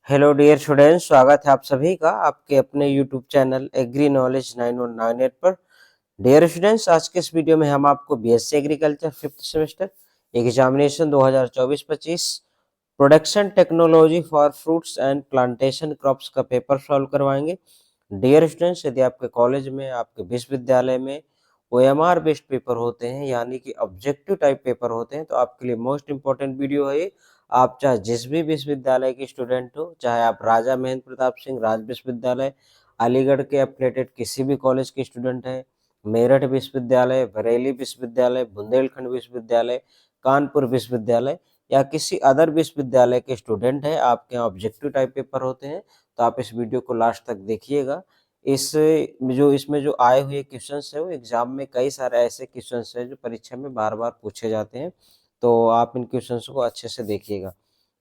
Hello dear students, स्वागत है आप सभी का आपके अपने यूट्यूब चैनल एग्री नॉलेज 9198 पर। डियर स्टूडेंट्स, आज के इस वीडियो में हम आपको BSc agriculture fifth semester examination 2024-25 production technology for fruits and plantation crops का पेपर सॉल्व करवाएंगे। डियर स्टूडेंट्स, यदि आपके कॉलेज में, आपके विश्वविद्यालय में ओएमआर बेस्ड पेपर होते हैं, यानी कि ऑब्जेक्टिव टाइप पेपर होते हैं, तो आपके लिए मोस्ट इंपॉर्टेंट वीडियो है। आप चाहे जिस भी विश्वविद्यालय के स्टूडेंट हो, चाहे आप राजा महेंद्र प्रताप सिंह राज विश्वविद्यालय, अलीगढ़ के एफिलिएटेड किसी भी कॉलेज के स्टूडेंट हैं, मेरठ विश्वविद्यालय, बरेली विश्वविद्यालय, बुंदेलखंड विश्वविद्यालय, कानपुर विश्वविद्यालय या किसी अदर विश्वविद्यालय के स्टूडेंट हैं, आपके यहाँ ऑब्जेक्टिव टाइप पेपर होते हैं, तो आप इस वीडियो को लास्ट तक देखिएगा। इसमें जो आए हुए क्वेश्चंस है वो एग्जाम में कई सारे ऐसे क्वेश्चंस है जो परीक्षा में बार बार पूछे जाते हैं, तो आप इन क्वेश्चंस को अच्छे से देखिएगा।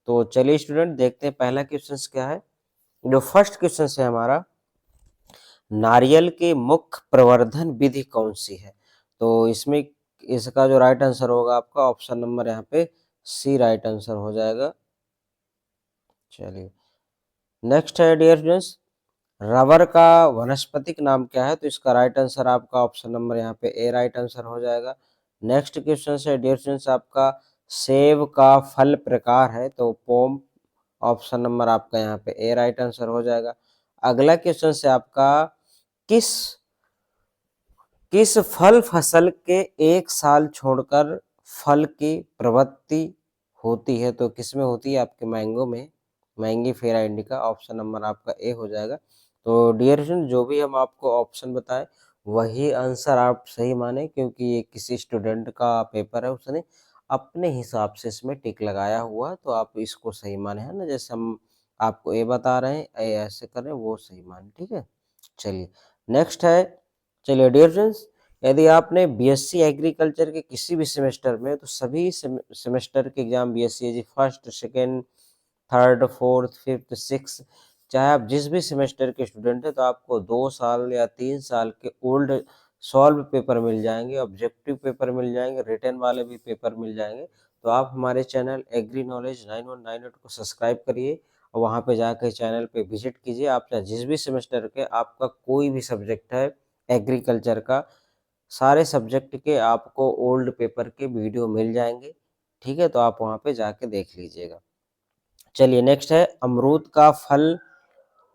तो चलिए स्टूडेंट, देखते हैं पहला क्वेश्चंस क्या है। जो फर्स्ट क्वेश्चन है हमारा, नारियल के मुख्य प्रवर्धन विधि कौन सी है? तो इसमें इसका जो राइट आंसर होगा आपका ऑप्शन नंबर यहाँ पे सी राइट आंसर हो जाएगा। चलिए नेक्स्ट है डियर स्टूडेंट्स, रबर का वनस्पतिक नाम क्या है? तो इसका राइट आंसर आपका ऑप्शन नंबर यहाँ पे ए राइट आंसर हो जाएगा। नेक्स्ट क्वेश्चन है डियर स्टूडेंट्स आपका, सेब का फल प्रकार है? तो पोम ऑप्शन नंबर आपका यहाँ पे ए राइट आंसर हो जाएगा। अगला क्वेश्चन है आपका, किस किस फल फसल के एक साल छोड़कर फल की प्रवृत्ति होती है? तो किसमें होती है? आपके मैंगो में, मैंगी फेरा इंडिका ऑप्शन नंबर आपका ए हो जाएगा। तो डियर स्टूडेंट, जो भी हम आपको ऑप्शन बताएं वही आंसर आप सही माने, क्योंकि ये किसी स्टूडेंट का पेपर है, उसने अपने हिसाब से इसमें टिक लगाया हुआ, तो आप इसको सही माने, है ना। जैसे हम आपको ए बता रहे हैं, ए ऐसे कर रहे हैं, वो सही माने, ठीक है। चलिए नेक्स्ट है, चलिए डियर फ्रेंड्स, यदि आपने बीएससी एग्रीकल्चर के किसी भी सेमेस्टर में, तो सभी सेमेस्टर के exam BSc first, second, third, fourth, fifth, six, चाहे आप जिस भी सेमेस्टर के स्टूडेंट हैं, तो आपको 2 साल या 3 साल के ओल्ड सॉल्व पेपर मिल जाएंगे, ऑब्जेक्टिव पेपर मिल जाएंगे, रिटर्न वाले भी पेपर मिल जाएंगे। तो आप हमारे चैनल एग्री नॉलेज 9198 को सब्सक्राइब करिए और वहाँ पे जाकर चैनल पे विजिट कीजिए। आप चाहे जिस भी सेमेस्टर के आपका कोई भी सब्जेक्ट है एग्रीकल्चर का, सारे सब्जेक्ट के आपको ओल्ड पेपर के वीडियो मिल जाएंगे, ठीक है। तो आप वहाँ पे जाके देख लीजिएगा। चलिए नेक्स्ट है, अमरूद का फल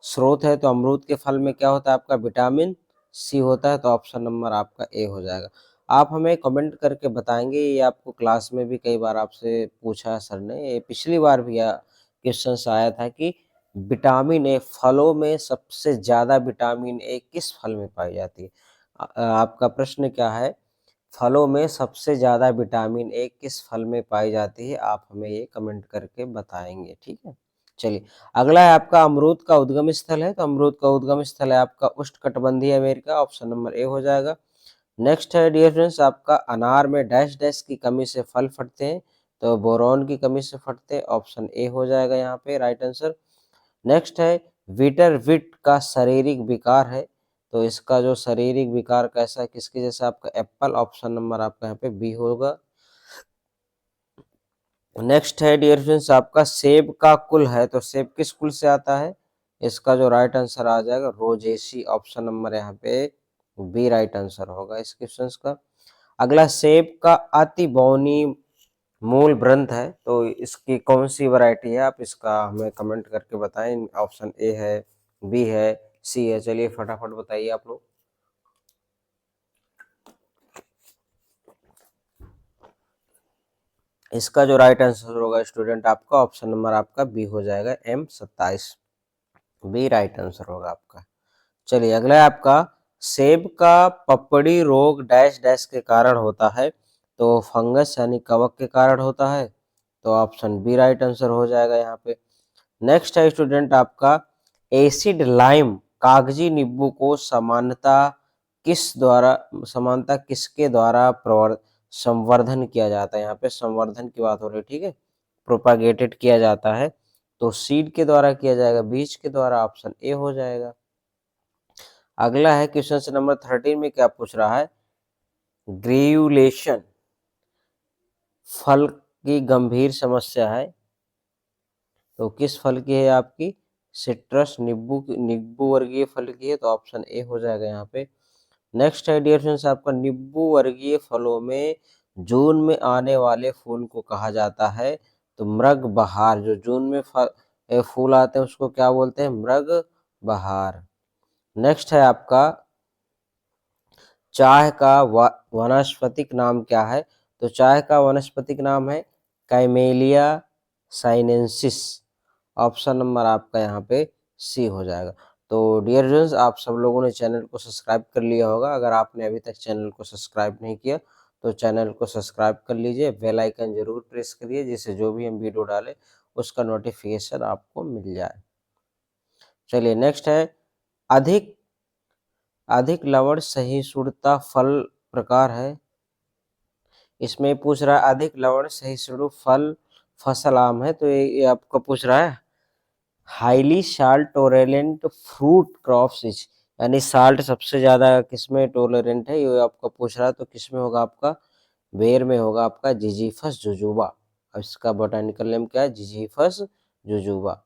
स्रोत है? तो अमरूद के फल में क्या होता है? आपका विटामिन सी होता है, तो ऑप्शन नंबर आपका ए हो जाएगा। आप हमें कमेंट करके बताएंगे, ये आपको क्लास में भी कई बार आपसे पूछा है सर ने, ये पिछली बार भी क्वेश्चन आया था कि विटामिन ए, फलों में सबसे ज्यादा विटामिन ए किस फल में पाई जाती है? आपका प्रश्न क्या है, फलों में सबसे ज्यादा विटामिन ए किस फल में पाई जाती है? आप हमें ये कमेंट करके बताएंगे, ठीक है। चलिए अगला है आपका, अमरूद का उद्गम स्थल है? तो अमरूद का उद्गम स्थल है आपका उष्णकटिबंधीय अमेरिका, ऑप्शन नंबर ए हो जाएगा। नेक्स्ट है डियर फ्रेंड्स आपका, अनार में डैश डैश की कमी से फल फटते हैं? तो बोरॉन की कमी से फटते हैं, ऑप्शन ए हो जाएगा यहाँ पे राइट आंसर। नेक्स्ट है, विटर विट का शारीरिक विकार है? तो इसका जो शारीरिक विकार कैसा है, किसके जैसा? आपका एप्पल, ऑप्शन नंबर आपका यहाँ पे बी होगा। नेक्स्ट है डियर फ्रेंड्स आपका, सेब का कुल है? तो सेब किस कुल से आता है? इसका जो राइट आंसर आ जाएगा रोजेसी, ऑप्शन नंबर यहाँ पे बी राइट आंसर होगा इस क्वेश्चन का। अगला, सेब का अति बौनी मूल ग्रंथ है? तो इसकी कौन सी वैरायटी है? आप इसका हमें कमेंट करके बताएं, ऑप्शन ए है, बी है, सी है। चलिए फटाफट बताइए आप लोग। इसका जो राइट आंसर होगा स्टूडेंट आपका ऑप्शन नंबर आपका बी हो जाएगा, M27, बी राइट आंसर होगा आपका। चलिए अगला है आपका, सेब का पपड़ी रोग डैश डैश के कारण होता है? तो फंगस यानी कवक के कारण होता है, तो ऑप्शन बी राइट आंसर हो जाएगा यहाँ पे। नेक्स्ट है स्टूडेंट आपका, एसिड लाइम कागजी नींबू को समानता किसके द्वारा संवर्धन किया जाता है? यहाँ पे संवर्धन की बात हो रही है, ठीक है, प्रोपागेटेड किया जाता है, तो सीड के द्वारा किया जाएगा, बीज के द्वारा, ऑप्शन ए हो जाएगा। अगला है क्वेश्चन नंबर 13 में क्या पूछ रहा है, ग्रेयुलेशन फल की गंभीर समस्या है? तो किस फल की है आपकी? सिट्रस, नींबू वर्गीय फल की है, तो ऑप्शन ए हो जाएगा यहाँ पे। नेक्स्ट है डियर फ्रेंड्स आपका, नींबू वर्गीय फलों में जून में आने वाले फूल को कहा जाता है तो मृग बहार। जो जून में फूल आते हैं उसको क्या बोलते हैं? मृग बहार। नेक्स्ट है आपका, चाय का वानस्पतिक नाम क्या है? तो चाय का वानस्पतिक नाम है कैमेलिया साइनेंसिस। ऑप्शन नंबर आपका यहाँ पे सी हो जाएगा। तो डियर फ्रेंड्स, आप सब लोगों ने चैनल को सब्सक्राइब कर लिया होगा। अगर आपने अभी तक चैनल को सब्सक्राइब नहीं किया तो चैनल को सब्सक्राइब कर लीजिए, बेल आइकन जरूर प्रेस करिए, जिससे जो भी हम वीडियो डालें उसका नोटिफिकेशन आपको मिल जाए। चलिए नेक्स्ट है, अधिक अधिक लवण सहिष्णुता फल प्रकार है। इसमें पूछ रहा है अधिक लवण सहिष्णु फल फसल आम है, तो ये आपको पूछ रहा है highly salt tolerant fruit crops is, यानी साल्ट सबसे ज्यादा किसमें टोलरेंट है, ये आपका पूछ रहा है। तो किसमें होगा आपका? बेर में होगा आपका जिजीफस जुजुबा। इसका बोटानिकल नेम क्या है? जिजीफस जुजुबा।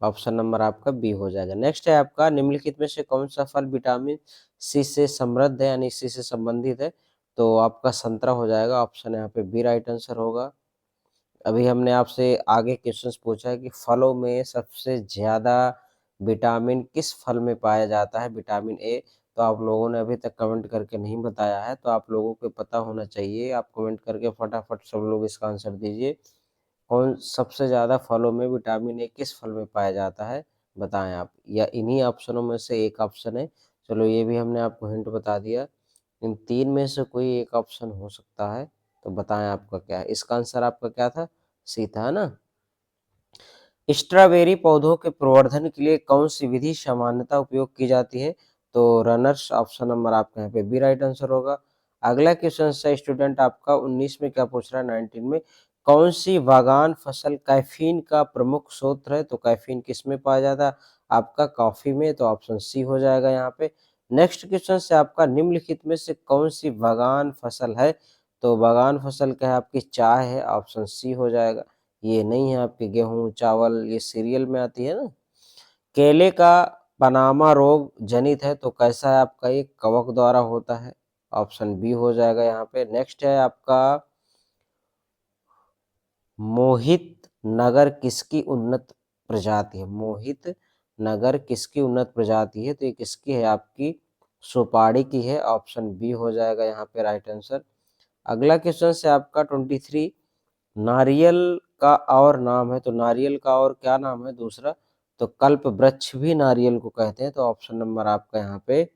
ऑप्शन नंबर आपका बी हो जाएगा। नेक्स्ट है आपका, निम्नलिखित में से कौन सा फल विटामिन सी से समृद्ध है, यानी सी से संबंधित है? तो आपका संतरा हो जाएगा। ऑप्शन यहाँ पे बी राइट आंसर होगा। अभी हमने आपसे आगे क्वेश्चंस पूछा है कि फलों में सबसे ज्यादा विटामिन किस फल में पाया जाता है? Vitamin A. तो आप लोगों ने अभी तक कमेंट करके नहीं बताया है, तो आप लोगों को पता होना चाहिए। आप कमेंट करके फटाफट सब लोग इसका आंसर दीजिए। कौन सबसे ज्यादा फलों में विटामिन ए किस फल में पाया जाता है? बताएं आप, या इन्हीं ऑप्शनों में से एक ऑप्शन है। चलो ये भी हमने आपको हिंट बता दिया। इन तीन में से कोई एक ऑप्शन हो सकता है, तो बताएं आपका क्या है? इसका आंसर आपका क्या था? सी था, है ना। स्ट्रॉबेरी पौधों के प्रवर्धन के लिए कौन सी विधि सामान्यतः उपयोग की जाती है? तो रनर्स। ऑप्शन नंबर आपका यहाँ पे बी राइट आंसर होगा। अगला क्वेश्चन है स्टूडेंट आपका 19 में क्या पूछ रहा है? 19 में कौन सी बागान फसल कैफीन का प्रमुख स्रोत है? तो कैफीन किस में पाया जाता है? आपका कॉफी में। तो ऑप्शन सी हो जाएगा यहाँ पे। नेक्स्ट क्वेश्चन से आपका, निम्नलिखित में से कौन सी बागान फसल है? तो बागान फसल क्या है? आपकी चाय है। ऑप्शन सी हो जाएगा। ये नहीं है आपके गेहूं चावल, ये सीरियल में आती है ना। केले का पनामा रोग जनित है, तो कैसा है आपका? ये कवक द्वारा होता है। ऑप्शन बी हो जाएगा यहाँ पे। नेक्स्ट है आपका, मोहित नगर किसकी उन्नत प्रजाति है? मोहित नगर किसकी उन्नत प्रजाति है? तो ये किसकी है? आपकी सुपारी की है। ऑप्शन बी हो जाएगा यहाँ पे राइट आंसर। अगला क्वेश्चन से आपका 23, नारियल का और नाम है, तो नारियल का और क्या नाम है दूसरा? तो कल्प वृक्ष भी नारियल को कहते हैं। तो ऑप्शन नंबर आपका यहाँ पे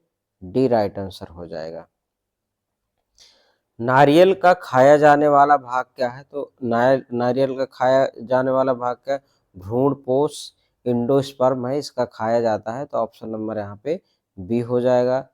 डी राइट आंसर हो जाएगा। नारियल का खाया जाने वाला भाग क्या है? तो नारियल का खाया जाने वाला भाग क्या है? भ्रूणपोष इंडोस्पर्म है, इसका खाया जाता है। तो ऑप्शन नंबर यहाँ पे बी हो जाएगा।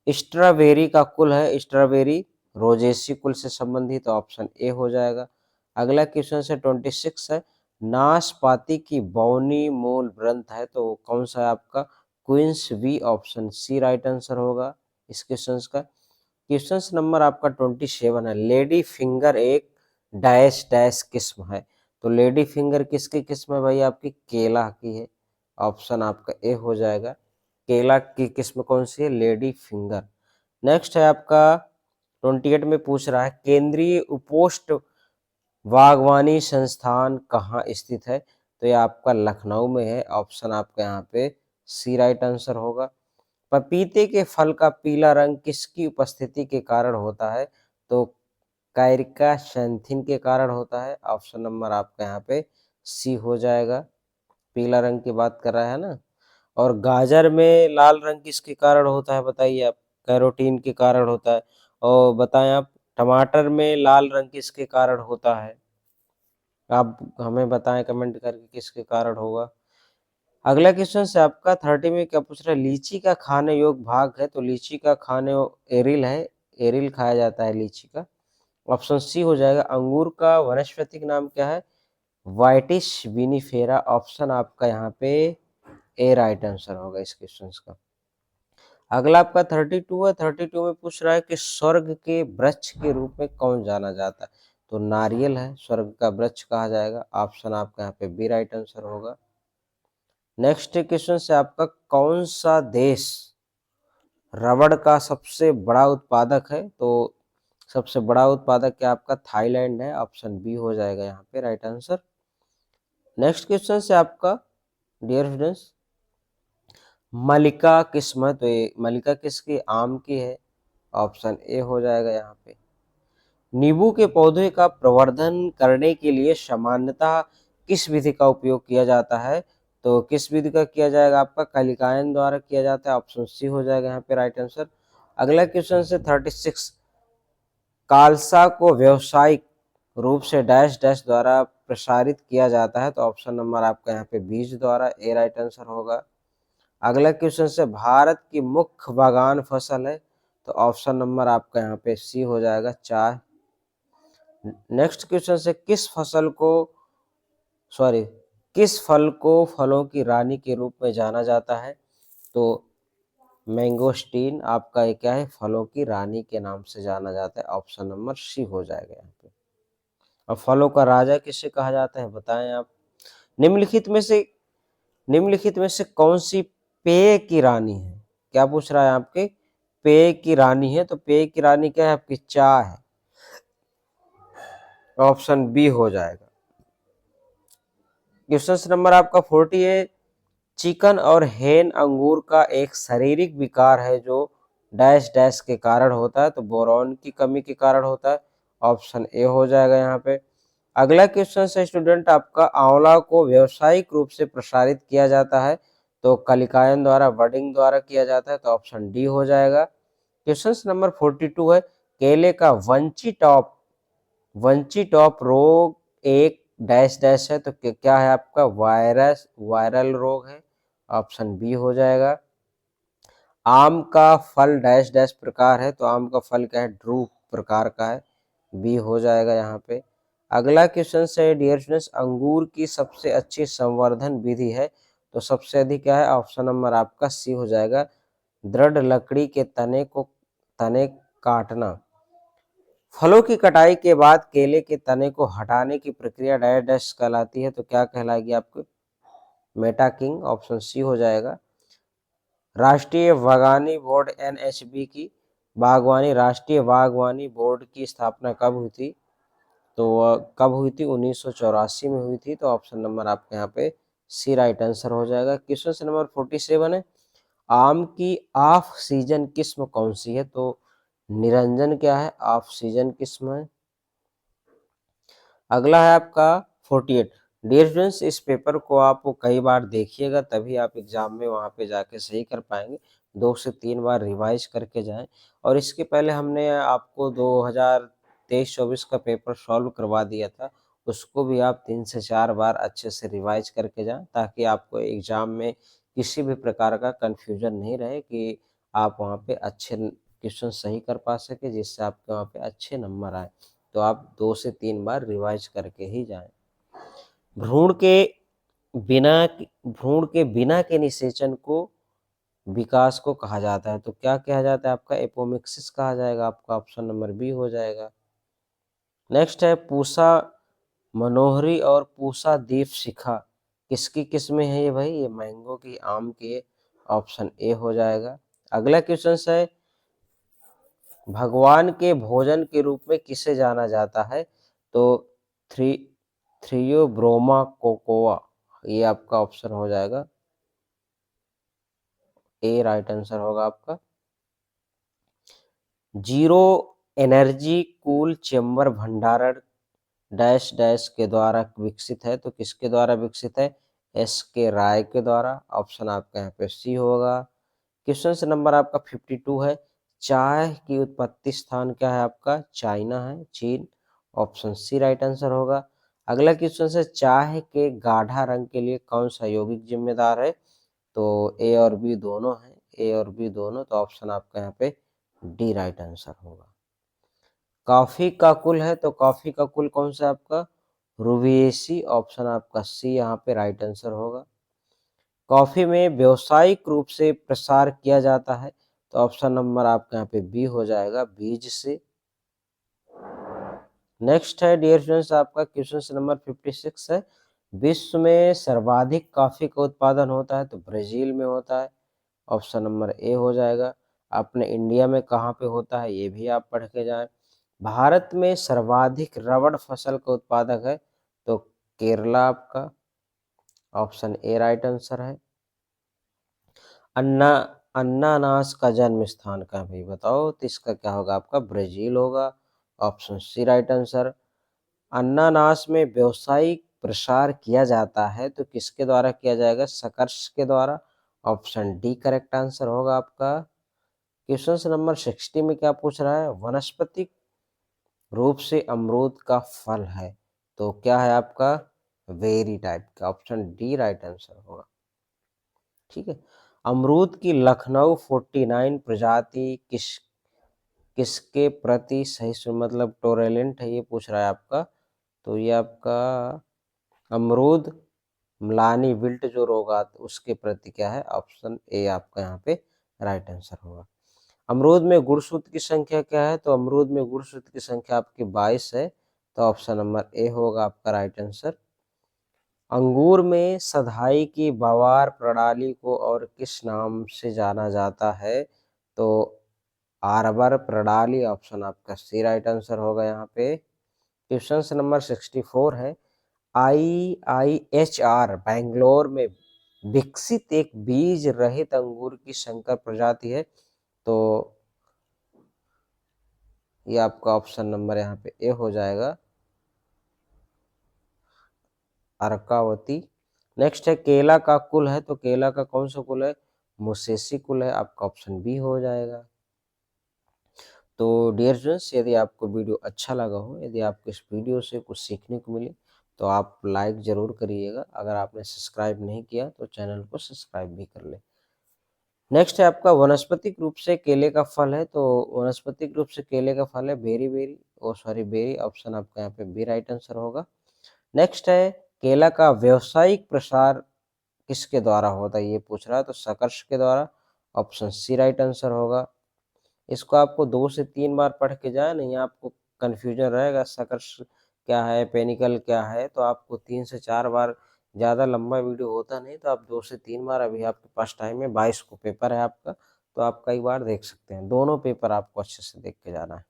स्ट्रॉबेरी का कुल है, स्ट्रॉबेरी रोजेसी कुल से संबंधित। ऑप्शन ए हो जाएगा। अगला क्वेश्चन से 26 है, नाशपाती की बौनी मूल ग्रंथ है, तो कौन सा है आपका? Queens B. Option C right answer होगा इस क्वेश्चन का। क्वेश्चन नंबर आपका 27 है, लेडी फिंगर एक डैश डैश किस्म है। तो लेडी फिंगर किसकी किस्म है भाई? आपकी केला की है। ऑप्शन आपका ए हो जाएगा। केला की किस्म कौन सी है? Lady finger. नेक्स्ट है आपका 28 में पूछ रहा है, केंद्रीय उपोष्ण बागवानी संस्थान कहाँ स्थित है? तो ये आपका लखनऊ में है। ऑप्शन आपका यहाँ पे सी राइट आंसर होगा। पपीते के फल का पीला रंग किसकी उपस्थिति के कारण होता है? तो कायरिका शैंथिन के कारण होता है। ऑप्शन नंबर आपका यहाँ पे सी हो जाएगा। पीला रंग की बात कर रहा है ना। और गाजर में लाल रंग किसके कारण होता है? बताइए आप। कैरोटीन के कारण होता है। और बताएं आप, टमाटर में लाल रंग किसके कारण होता है? आप हमें बताएं कमेंट करके किसके कारण होगा। अगला क्वेश्चन से आपका 30 में क्या पूछ रहा है, लीची का खाने योग्य भाग है, तो लीची का खाने एरिल है, एरिल खाया जाता है लीची का। ऑप्शन सी हो जाएगा। अंगूर का वनस्पतिक नाम क्या है? वाइटिस विनिफेरा। ऑप्शन आपका यहाँ पे ए राइट आंसर होगा इस क्वेश्चन का। अगला आपका 32 है, 32 में पूछ रहा है कि स्वर्ग के वृक्ष के रूप में कौन जाना जाता है? तो नारियल है, स्वर्ग का वृक्ष कहा जाएगा। ऑप्शन आपका यहाँ पे बी राइट आंसर होगा। नेक्स्ट क्वेश्चन से आपका कौन सा देश रबड़ का सबसे बड़ा उत्पादक है? तो सबसे बड़ा उत्पादक क्या आपका थाईलैंड है। ऑप्शन बी हो जाएगा यहाँ पे राइट आंसर। नेक्स्ट क्वेश्चन से आपका डियर स्टूडेंट्स मलिका किस्म है, तो ये मलिका किसकी? आम की है। ऑप्शन ए हो जाएगा यहाँ पे। नींबू के पौधे का प्रवर्धन करने के लिए सामान्यतः किस विधि का उपयोग किया जाता है? तो किस विधि का किया जाएगा? आपका कलिकायन द्वारा किया जाता है। ऑप्शन सी हो जाएगा यहाँ पे राइट आंसर। अगला क्वेश्चन से 36 कालसा को व्यावसायिक रूप से डैश डैश द्वारा प्रसारित किया जाता है। तो ऑप्शन नंबर आपका यहाँ पे बीज द्वारा, ए राइट आंसर होगा। अगला क्वेश्चन से भारत की मुख्य बागान फसल है, तो ऑप्शन नंबर आपका यहाँ पे सी हो जाएगा चाय। नेक्स्ट क्वेश्चन से किस फल को फलों की रानी के रूप में जाना जाता है? तो मैंगोस्टीन आपका ये क्या है? फलों की रानी के नाम से जाना जाता है। ऑप्शन नंबर सी हो जाएगा यहाँ पे। और फलों का राजा किसे कहा जाता है बताएं आप। निम्नलिखित में से कौन सी पेय की रानी है? क्या पूछ रहा है आपके? पेय की रानी है, तो पेय की रानी क्या है आपकी? चाय है। ऑप्शन बी हो जाएगा। क्वेश्चन नंबर आपका 40 है। चिकन और हेन अंगूर का एक शारीरिक विकार है जो डैश डैश के कारण होता है, तो बोरॉन की कमी के कारण होता है। ऑप्शन ए हो जाएगा यहाँ पे। अगला क्वेश्चन है स्टूडेंट आपका आंवला को व्यावसायिक रूप से प्रसारित किया जाता है, तो कलिकायन द्वारा, बडिंग द्वारा किया जाता है। तो ऑप्शन डी हो जाएगा। क्वेश्चन नंबर 42 है। केले का वंची टॉप रोग एक डैश डैश है, तो क्या है आपका? वायरल रोग है। ऑप्शन बी हो जाएगा। आम का फल डैश डैश प्रकार है, तो आम का फल क्या है? ड्रूप प्रकार का है। बी हो जाएगा यहाँ पे। अगला क्वेश्चन है डियर स्टूडेंट्स अंगूर की सबसे अच्छी संवर्धन विधि है, तो सबसे अधिक क्या है? ऑप्शन नंबर आपका सी हो जाएगा। दृढ़ लकड़ी के तने काटना। फलों की कटाई के बाद केले के तने को हटाने की प्रक्रिया डैश डैश कहलाती है, तो क्या कहलाएगी आपको? मेटाकिंग। ऑप्शन सी हो जाएगा। राष्ट्रीय बागवानी बोर्ड राष्ट्रीय बागवानी बोर्ड की स्थापना कब हुई थी? तो कब हुई थी? 1984 में हुई थी। तो ऑप्शन नंबर आपके यहाँ पे सी राइट आंसर हो जाएगा। क्वेश्चन नंबर 47 है। आम की ऑफ सीजन किस्म कौन सी है? तो निरंजन क्या है? ऑफ सीजन किस्म है। अगला है आपका 48। डियर स्टूडेंट्स इस पेपर को आप कई बार देखिएगा, तभी आप एग्जाम में वहाँ पे जाके सही कर पाएंगे। 2 से 3 बार रिवाइज करके जाएं। और इसके पहले हमने आपको 2023-24 का पेपर सॉल्व करवा दिया था, उसको भी आप 3 से 4 बार अच्छे से रिवाइज करके जाएं, ताकि आपको एग्जाम में किसी भी प्रकार का कन्फ्यूजन नहीं रहे, कि आप वहाँ पे अच्छे क्वेश्चन सही कर पा सके, जिससे आपके वहाँ पे अच्छे नंबर आए। तो आप 2 से 3 बार रिवाइज करके ही जाएं। भ्रूण के बिना के निषेचन को विकास को कहा जाता है, तो क्या कहा जाता है आपका? एपोमिक्सिस कहा जाएगा। आपका ऑप्शन नंबर बी हो जाएगा। नेक्स्ट है पूसा मनोहरी और पूसा दीप शिखा किसकी किस्में है? ये भाई ये मैंगो की, आम की। ऑप्शन ए हो जाएगा। अगला क्वेश्चन है भगवान के भोजन के रूप में किसे जाना जाता है? तो थ्री थ्रियोब्रोमा कोकोआ, ये आपका ऑप्शन हो जाएगा, ए राइट आंसर होगा आपका। जीरो एनर्जी कूल चेंबर भंडारण डैश डैश के द्वारा विकसित है, तो किसके द्वारा विकसित है? एस के राय के द्वारा। ऑप्शन आपका यहाँ पे सी होगा। क्वेश्चन नंबर आपका 52 है। चाय की उत्पत्ति स्थान क्या है आपका? चाइना है, चीन। ऑप्शन सी राइट आंसर होगा। अगला क्वेश्चन है चाय के गाढ़ा रंग के लिए कौन सा यौगिक जिम्मेदार है? तो ए और बी दोनों है, ए और बी दोनों। तो ऑप्शन आपका यहाँ पे डी राइट आंसर होगा। कॉफी का कुल है, तो कॉफी का कुल कौन सा आपका? रुबिएसी। ऑप्शन आपका सी यहाँ पे राइट आंसर होगा। कॉफी में व्यावसायिक रूप से प्रसार किया जाता है, तो ऑप्शन नंबर आपका यहाँ पे बी हो जाएगा, बीज से। नेक्स्ट है डियर स्टूडेंट्स आपका क्वेश्चन नंबर 56 है, विश्व में सर्वाधिक कॉफी का उत्पादन होता है तो ब्राजील में होता है, ऑप्शन नंबर ए हो जाएगा। अपने इंडिया में कहाँ पे होता है ये भी आप पढ़ के जाएं। भारत में सर्वाधिक रबड़ फसल का उत्पादक है तो केरला आपका, ऑप्शन ए राइट आंसर है। अन्ना अन्नानास का जन्म स्थान का भाई बताओ, तो इसका क्या होगा आपका, ब्राजील होगा, ऑप्शन सी राइट आंसर। अन्नानास में व्यावसायिक प्रसार किया जाता है तो किसके द्वारा किया जाएगा, सकर्स के द्वारा, ऑप्शन डी करेक्ट आंसर होगा आपका। क्वेश्चन नंबर 60 में क्या पूछ रहा है, वनस्पतिक रूप से अमरूद का फल है तो क्या है आपका, वेरी टाइप का, ऑप्शन डी राइट आंसर होगा। ठीक है, अमरूद की लखनऊ 49 प्रजाति किसके प्रति सही मतलब टोरेलेंट है ये पूछ रहा है आपका, तो ये आपका अमरूद म्लानी विल्ट जो रोग उसके प्रति क्या है, ऑप्शन ए आपका यहाँ पे राइट आंसर होगा। अमरूद में गुणसूत्र की संख्या क्या है, तो अमरूद में गुणसूत्र की संख्या आपकी 22 है तो ऑप्शन नंबर ए होगा आपका राइट आंसर। अंगूर में सधाई की बवार प्रणाली को और किस नाम से जाना जाता है, तो आर्बर प्रणाली, ऑप्शन आपका सी राइट आंसर होगा यहाँ पे। क्वेश्चन नंबर 64 है, IIHR बैंगलोर में विकसित एक बीज रहित अंगूर की संकर प्रजाति है तो ये आपका ऑप्शन नंबर यहाँ पे ए हो जाएगा, अर्कावती। नेक्स्ट है केला का कुल है तो केला का कौन सा कुल है, मोसेसी कुल है, आपका ऑप्शन बी हो जाएगा। तो डियर स्टूडेंट्स यदि आपको वीडियो अच्छा लगा हो, यदि आपको इस वीडियो से कुछ सीखने को मिले तो आप लाइक ज़रूर करिएगा, अगर आपने सब्सक्राइब नहीं किया तो चैनल को सब्सक्राइब भी कर ले। नेक्स्ट है आपका वनस्पतिक रूप से केले का फल है तो वनस्पतिक रूप से केले का फल है बेरी बेरी, ओ सॉरी बेरी, ऑप्शन आपका यहाँ पे बी राइट आंसर होगा। नेक्स्ट है केला का व्यावसायिक प्रसार किसके द्वारा होता है ये पूछ रहा है तो सकर्ष के द्वारा, ऑप्शन सी राइट आंसर होगा। इसको आपको 2 से 3 बार पढ़ के जाए, नहीं आपको कन्फ्यूजन रहेगा सकर्ष क्या है पेनिकल क्या है, तो आपको 3 से 4 बार, ज़्यादा लंबा वीडियो होता नहीं तो आप 2 से 3 बार, अभी आपके पास टाइम है, 22 को पेपर है आपका तो आप कई बार देख सकते हैं, दोनों पेपर आपको अच्छे से देख के जाना है।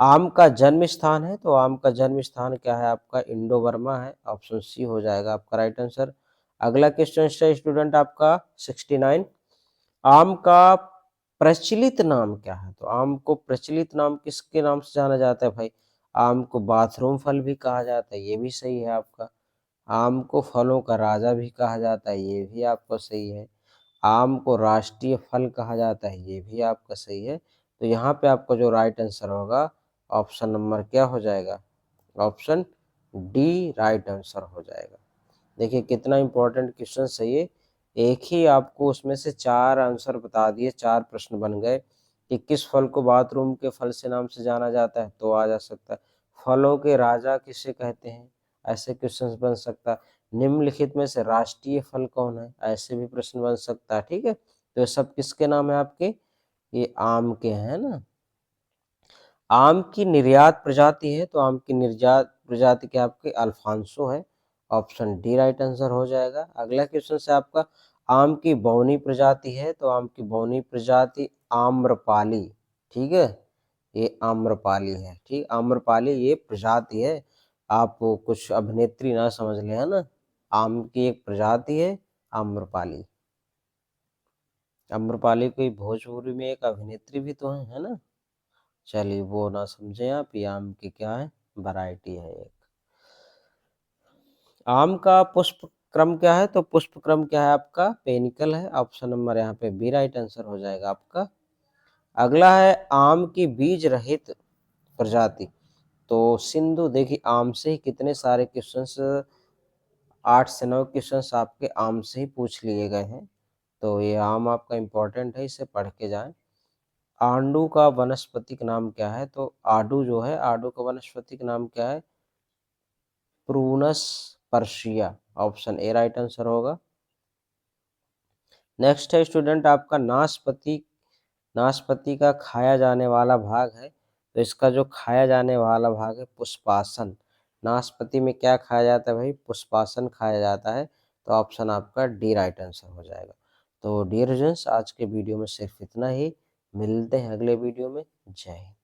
आम का जन्म स्थान है तो आम का जन्म स्थान क्या है आपका, इंडो बर्मा है, ऑप्शन सी हो जाएगा आपका राइट आंसर। अगला क्वेश्चन है स्टूडेंट आपका 69, आम का प्रचलित नाम क्या है, तो आम को प्रचलित नाम किसके नाम से जाना जाता है भाई, आम को बाथरूम फल भी कहा जाता है ये भी सही है आपका, आम को फलों का राजा भी कहा जाता है ये भी आपका सही है, आम को राष्ट्रीय फल कहा जाता है ये भी आपका सही है। तो यहाँ पे आपका जो राइट आंसर होगा ऑप्शन नंबर क्या हो जाएगा, ऑप्शन डी राइट आंसर हो जाएगा। देखिए कितना इंपॉर्टेंट क्वेश्चन है ये, एक ही आपको उसमें से 4 आंसर बता दिए, 4 प्रश्न बन गए कि किस फल को बाथरूम के फल से नाम से जाना जाता है तो आ जा सकता है, फलों के राजा किसे कहते हैं ऐसे क्वेश्चन बन सकता है, निम्नलिखित में से राष्ट्रीय फल कौन है ऐसे भी प्रश्न बन सकता है। ठीक है, तो ये सब किसके नाम है आपके, ये आम के हैं ना। आम की निर्यात प्रजाति है तो आम की निर्यात प्रजाति क्या आपके अल्फांसो है, ऑप्शन डी राइट आंसर हो जाएगा। अगला क्वेश्चन से आपका आम की बौनी प्रजाति है तो आम की बौनी प्रजाति आम्रपाली, ठीक है, ये आम्रपाली है, ठीक, आम्रपाली ये प्रजाति है, आप कुछ अभिनेत्री ना समझ ले, है ना, आम की एक प्रजाति है आम्रपाली। आम्रपाली कोई भोजपुरी में एक अभिनेत्री भी तो है ना, चलिए वो ना समझे आप, ये आम की क्या है, वैरायटी है एक। आम का पुष्प क्रम क्या है, तो पुष्प क्रम क्या है आपका, पेनिकल है, ऑप्शन नंबर यहाँ पे बी राइट आंसर हो जाएगा आपका। अगला है आम की बीज रहित प्रजाति, तो सिंधु, देखिए आम से ही कितने सारे क्वेश्चंस, 8 से 9 क्वेश्चंस आपके आम से ही पूछ लिए गए हैं, तो ये आम आपका इम्पोर्टेंट है, इसे पढ़ के जाएं। आड़ू का वनस्पतिक नाम क्या है, तो आड़ू जो है, आड़ू का वनस्पतिक नाम क्या है, Prunus Persia, option A right answer होगा। नेक्स्ट है स्टूडेंट आपका नाशपाती, नाशपाती का खाया जाने वाला भाग है तो इसका जो खाया जाने वाला भाग है पुष्पासन। नाशपाती में क्या खाया जाता है भाई? पुष्पासन खाया जाता है। तो ऑप्शन आपका डी राइट आंसर हो जाएगा। तो डियर स्टूडेंट्स, आज के वीडियो में सिर्फ इतना ही। मिलते हैं अगले वीडियो में। जय हिंद।